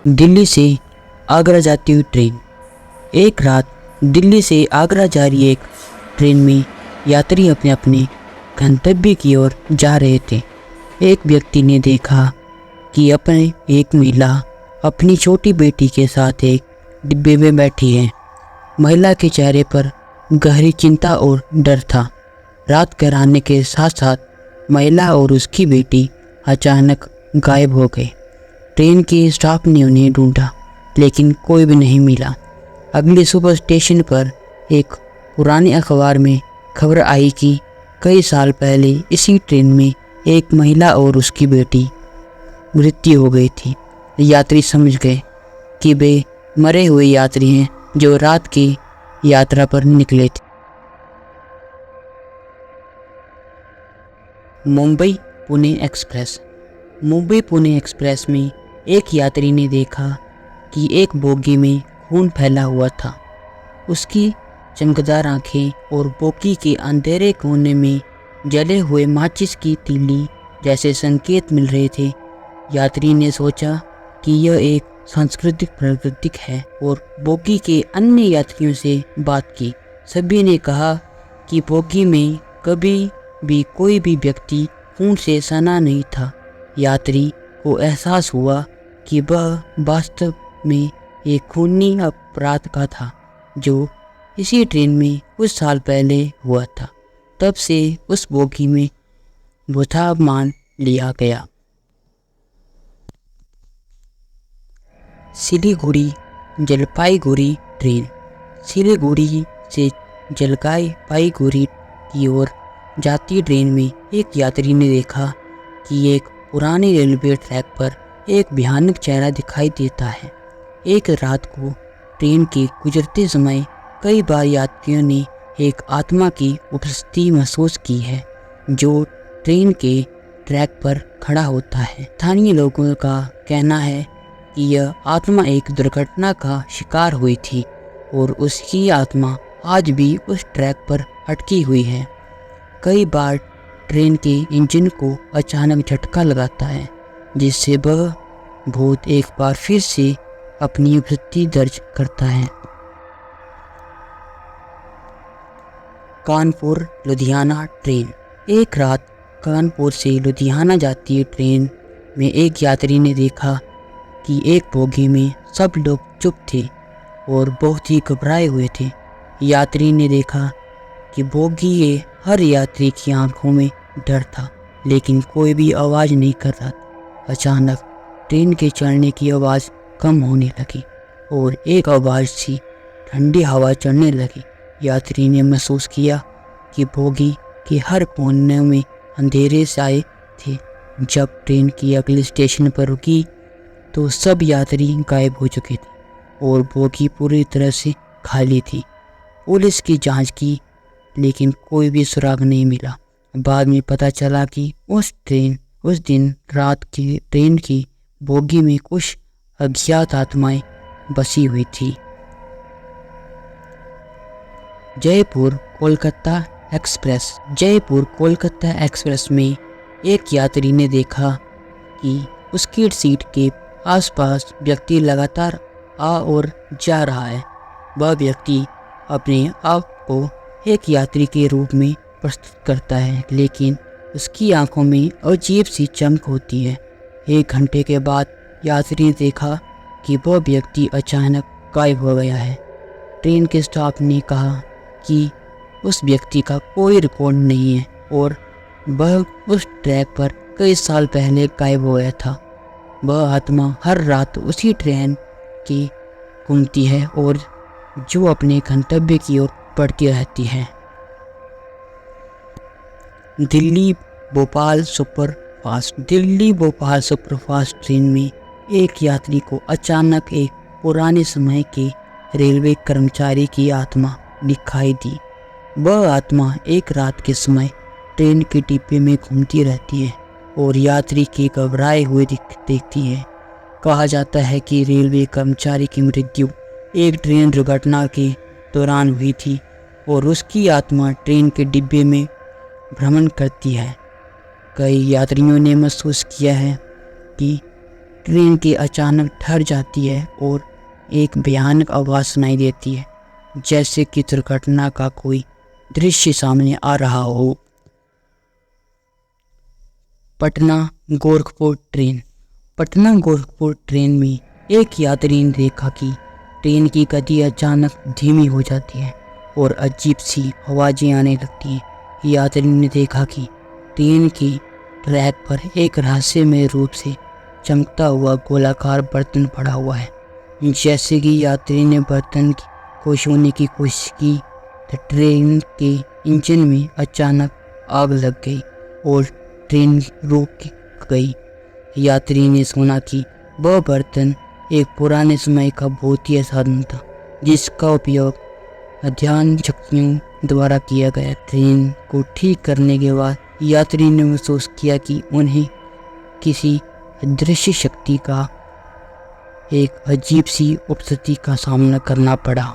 दिल्ली से आगरा जाती हुई ट्रेन। एक रात दिल्ली से आगरा जा रही एक ट्रेन में यात्री अपने अपने गंतव्य की ओर जा रहे थे। एक व्यक्ति ने देखा कि अपने एक महिला अपनी छोटी बेटी के साथ एक डिब्बे में बैठी है। महिला के चेहरे पर गहरी चिंता और डर था। रात गहराने के साथ साथ महिला और उसकी बेटी अचानक गायब हो गए। ट्रेन के स्टाफ ने उन्हें ढूंढा लेकिन कोई भी नहीं मिला। अगली सुबह स्टेशन पर एक पुराने अखबार में खबर आई कि कई साल पहले इसी ट्रेन में एक महिला और उसकी बेटी मृत्यु हो गई थी। यात्री समझ गए कि वे मरे हुए यात्री हैं जो रात की यात्रा पर निकले थे। मुंबई पुणे एक्सप्रेस। मुंबई पुणे एक्सप्रेस में एक यात्री ने देखा कि एक बोगी में खून फैला हुआ था। उसकी चमकदार आंखें और बोगी के अंधेरे कोने में जले हुए माचिस की तीली जैसे संकेत मिल रहे थे। यात्री ने सोचा कि यह एक सांस्कृतिक प्रतीक है और बोगी के अन्य यात्रियों से बात की। सभी ने कहा कि बोगी में कभी भी कोई भी व्यक्ति खून से सना नहीं था। यात्री को एहसास हुआ कि वह वास्तव में एक खूनी अपराध का था जो इसी ट्रेन में कुछ साल पहले हुआ था। तब से उस बोगी में बुझा मान लिया गया। सिलीगुड़ी जलपाईगुड़ी ट्रेन। सिलीगुड़ी से जलपाईगुड़ी की ओर जाती ट्रेन में एक यात्री ने देखा कि एक पुराने रेलवे ट्रैक पर एक भयानक चेहरा दिखाई देता है। एक रात को ट्रेन के गुजरते समय कई बार यात्रियों ने एक आत्मा की उपस्थिति महसूस की है जो ट्रेन के ट्रैक पर खड़ा होता है। स्थानीय लोगों का कहना है कि यह आत्मा एक दुर्घटना का शिकार हुई थी और उसकी आत्मा आज भी उस ट्रैक पर अटकी हुई है। कई बार ट्रेन के इंजन को अचानक झटका लगाता है जिससे वह भूत एक बार फिर से अपनी उपस्थिति दर्ज करता है। कानपुर लुधियाना ट्रेन। एक रात कानपुर से लुधियाना जाती ट्रेन में एक यात्री ने देखा कि एक बोगी में सब लोग चुप थे और बहुत ही घबराए हुए थे। यात्री ने देखा कि बोगी के हर यात्री की आंखों में डर था लेकिन कोई भी आवाज़ नहीं कर रहा था। अचानक ट्रेन के चलने की आवाज़ कम होने लगी और एक आवाज़ सी ठंडी हवा चलने लगी। यात्री ने महसूस किया कि बोगी के हर कोने में अंधेरे साए थे। जब ट्रेन की अगले स्टेशन पर रुकी तो सब यात्री गायब हो चुके थे और बोगी पूरी तरह से खाली थी। पुलिस की जांच की लेकिन कोई भी सुराग नहीं मिला। बाद में पता चला कि उस दिन रात की ट्रेन की बोगी में कुछ अज्ञात आत्माएं बसी हुई थी। जयपुर कोलकाता एक्सप्रेस। जयपुर कोलकाता एक्सप्रेस में एक यात्री ने देखा कि उसकी सीट के आसपास व्यक्ति लगातार आ और जा रहा है। वह व्यक्ति अपने आप को एक यात्री के रूप में प्रस्तुत करता है लेकिन उसकी आंखों में अजीब सी चमक होती है। 1 घंटे के बाद यात्री ने देखा कि वह व्यक्ति अचानक गायब हो गया है। ट्रेन के स्टाफ ने कहा कि उस व्यक्ति का कोई रिकॉर्ड नहीं है और वह उस ट्रैक पर कई साल पहले गायब हो गया था। वह आत्मा हर रात उसी ट्रेन की घूमती है और जो अपने गंतव्य की ओर बढ़ती रहती है। Delhi Bhopal superfast. Delhi Bhopal superfast train में एक यात्री को अचानक एक पुराने समय के रेलवे कर्मचारी की आत्मा दिखाई दी। वह आत्मा एक रात के समय ट्रेन के डिब्बे में घूमती रहती है और यात्री के घबराए हुए देखती है। कहा जाता है कि रेलवे कर्मचारी की मृत्यु एक ट्रेन दुर्घटना के दौरान हुई थी और उसकी आत्मा ट्रेन के डिब्बे में भ्रमण करती है। कई यात्रियों ने महसूस किया है कि ट्रेन की अचानक ठहर जाती है और एक भयानक आवाज़ सुनाई देती है, जैसे कि दुर्घटना का कोई दृश्य सामने आ रहा हो। पटना गोरखपुर ट्रेन। पटना गोरखपुर ट्रेन में एक यात्री ने देखा कि ट्रेन की गति अचानक धीमी हो जाती है और अजीब सी आवाज़ें आने लगती हैं। यात्री ने देखा कि ट्रेन की ट्रैक पर एक रहस्यमय रूप से चमकता हुआ गोलाकार बर्तन पड़ा हुआ है। जैसे कि यात्री ने बर्तन को छूने की कोशिश की तो ट्रेन के इंजन में अचानक आग लग गई और ट्रेन रुक गई। यात्री ने सुना कि वह बर्तन एक पुराने समय का भूतिया साधन था, जिसका उपयोग अध्ययन शक्तियों द्वारा किया गया। ट्रेन को ठीक करने के बाद यात्री ने महसूस किया कि उन्हें किसी अदृश्य शक्ति का एक अजीब सी उपस्थिति का सामना करना पड़ा।